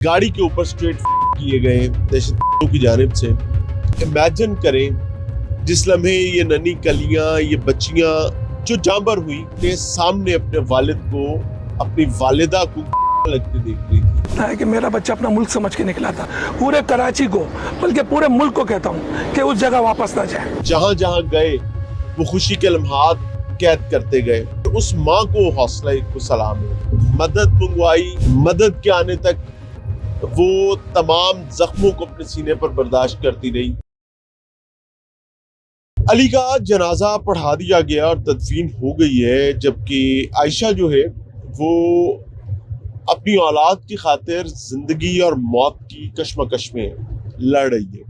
गाड़ी के ऊपर स्ट्रेट किए गए दहशतगर्दों की जानिब से। इमेजिन करें जिस लम्हे ये नन्ही कलियां, ये बच्चियां जो जांबर हुई के सामने अपने वालिद को, अपनी वालिदा को लगते देख रही थी। है कि मेरा बच्चा अपना मुल्क समझ के निकला था। पूरे कराची को, बल्कि पूरे मुल्क को कहता हूँ कि उस जगह वापस ना जाए। जहां जहां गए वो खुशी के लम्हात कैद करते गए। उस माँ को हौसला को सलाम है। मदद मंगवाई, मदद के आने तक वो तमाम जख्मों को अपने सीने पर बर्दाश्त करती रही। अली का जनाजा पढ़ा दिया गया और तदफीन हो गई है, जबकि आयशा जो है वो अपनी औलाद की खातिर जिंदगी और मौत की कश्मकश में लड़ रही है।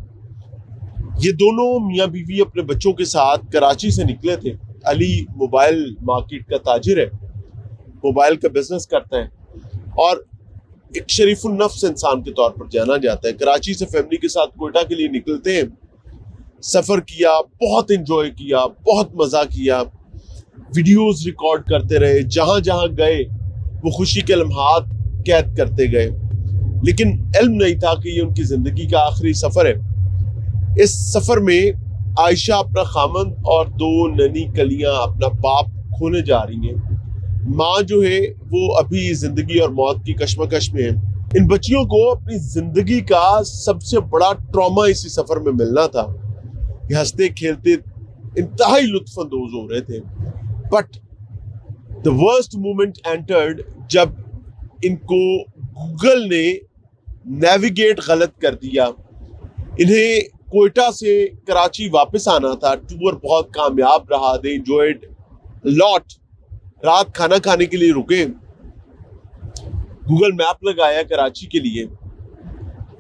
ये दोनों मियाँ बीवी अपने बच्चों के साथ कराची से निकले थे। अली मोबाइल मार्केट का ताजिर है, मोबाइल का बिजनेस करता है और एक शरीफुल नफ्स इंसान के तौर पर जाना जाता है। कराची से फैमिली के साथ कोयटा के लिए निकलते हैं। सफ़र किया, बहुत एंजॉय किया, बहुत मज़ा किया, वीडियोस रिकॉर्ड करते रहे। जहाँ जहाँ गए वो खुशी के लम्हात कैद करते गए, लेकिन इल्म नहीं था कि ये उनकी ज़िंदगी का आखिरी सफ़र है। इस सफ़र में आयशा अपना खामंद और दो नन्ही कलियां, अपना बाप खोने जा रही हैं। माँ जो है वो अभी ज़िंदगी और मौत की कश्मकश में है। इन बच्चियों को अपनी ज़िंदगी का सबसे बड़ा ट्रॉमा इसी सफ़र में मिलना था। ये हंसते खेलते इंतहाई लुत्फ़अंदोज़ हो रहे थे, but the worst moment entered जब इनको गूगल ने नेविगेट गलत कर दिया। इन्हें कोयटा से कराची वापस आना था। टूर बहुत कामयाब रहा, दे एंजॉयड लॉट। रात खाना खाने के लिए रुके, गूगल मैप लगाया कराची के लिए।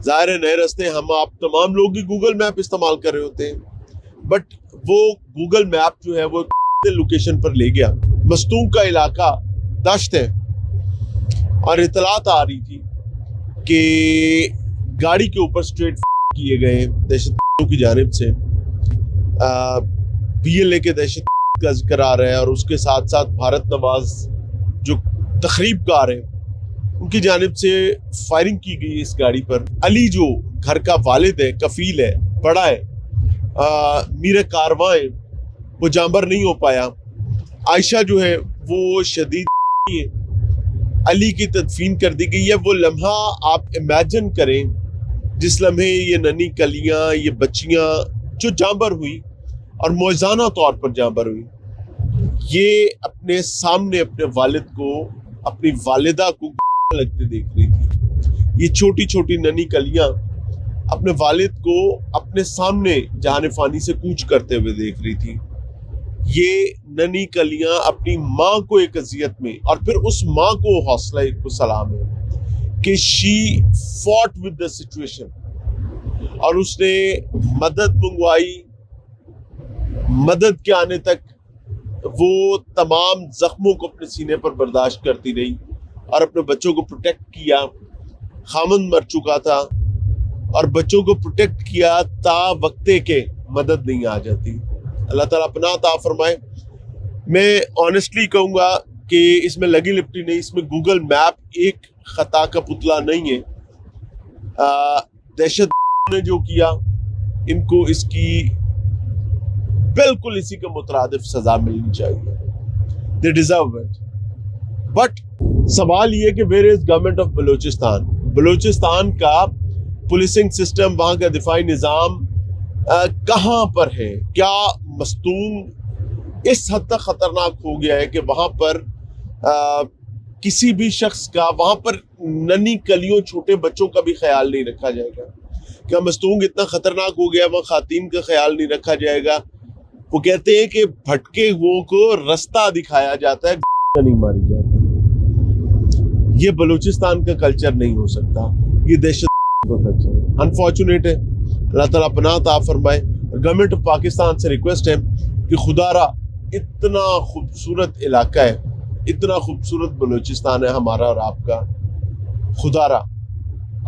ज़ाहिर है नए रास्ते हम आप तमाम लोग ही गूगल मैप इस्तेमाल कर रहे होते हैं, बट वो गूगल मैप जो है वो लोकेशन पर ले गया। मस्तूम का इलाका दश्त है और इतलात आ रही थी कि गाड़ी के ऊपर स्ट्रेट किए गए दहशतगर्दों की जानिब से। PLA के दहशत का जिक्र आ रहा है और उसके साथ साथ भारत नवाज जो तखरीबकार है उनकी जानिब से फायरिंग की गई इस गाड़ी पर। अली जो घर का वालिद है, कफील है, बड़ा है, मीर कारवां है, वो जांबर नहीं हो पाया। आयशा जो है वो शदीद है, अली की तदफीन कर दी गई है। वो लम्हा आप इमेजिन करें जिस लम्हे ये नन्ही कलियां, ये बच्चियां जो जांबर हुई और मौज़ाना तौर पर जांबर हुई, ये अपने सामने अपने वालिद को, अपनी वालिदा को लगते देख रही थी। ये छोटी छोटी नन्ही कलियां अपने वालिद को अपने सामने जहान फानी से कूच करते हुए देख रही थी। ये नन्ही कलियां अपनी माँ को एक अजियत में, और फिर उस माँ को हौसला को सलाम है कि she fought with the situation और उसने मदद मंगवाई। मदद के आने तक वो तमाम जख्मों को अपने सीने पर बर्दाश्त करती रही और अपने बच्चों को प्रोटेक्ट किया। खामंद मर चुका था और बच्चों को प्रोटेक्ट किया ता वक्ते के मदद नहीं आ जाती। अल्लाह ताला अपना अता फरमाए। मैं ऑनेस्टली कहूँगा कि इसमें लगी लिपटी नहीं, इसमें गूगल मैप एक खता का पुतला नहीं है। दहशत ने जो किया, इनको इसकी बिल्कुल इसी के मुतरादिफ सजा मिलनी चाहिए। They deserve it. बट सवाल ये कि where is government of Balochistan? Balochistan का पुलिसिंग सिस्टम, वहाँ का दिफाई निज़ाम कहाँ पर है? क्या मस्तूम इस हद तक खतरनाक हो गया है कि वहाँ पर किसी भी शख्स का, वहाँ पर नन्ही कलियों, छोटे बच्चों का भी ख्याल नहीं रखा जाएगा? क्या मस्तूम इतना खतरनाक हो गया वहाँ खातीन का ख्याल नहीं रखा जाएगा? वो कहते हैं कि भटके हुओं को रास्ता दिखाया जाता है, नहीं मारी जाती। ये बलूचिस्तान का कल्चर नहीं हो सकता, ये दहशत का कल्चर है। अनफॉर्चुनेट है। अल्लाह ताला पनाह अता फरमाए। गवर्नमेंट ऑफ पाकिस्तान से रिक्वेस्ट है कि खुदारा, इतना खूबसूरत इलाका है, इतना खूबसूरत बलूचिस्तान है हमारा और आपका, खुदारा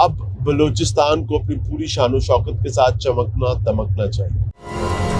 अब बलूचिस्तान को अपनी पूरी शान और शौकत के साथ चमकना दमकना चाहिए।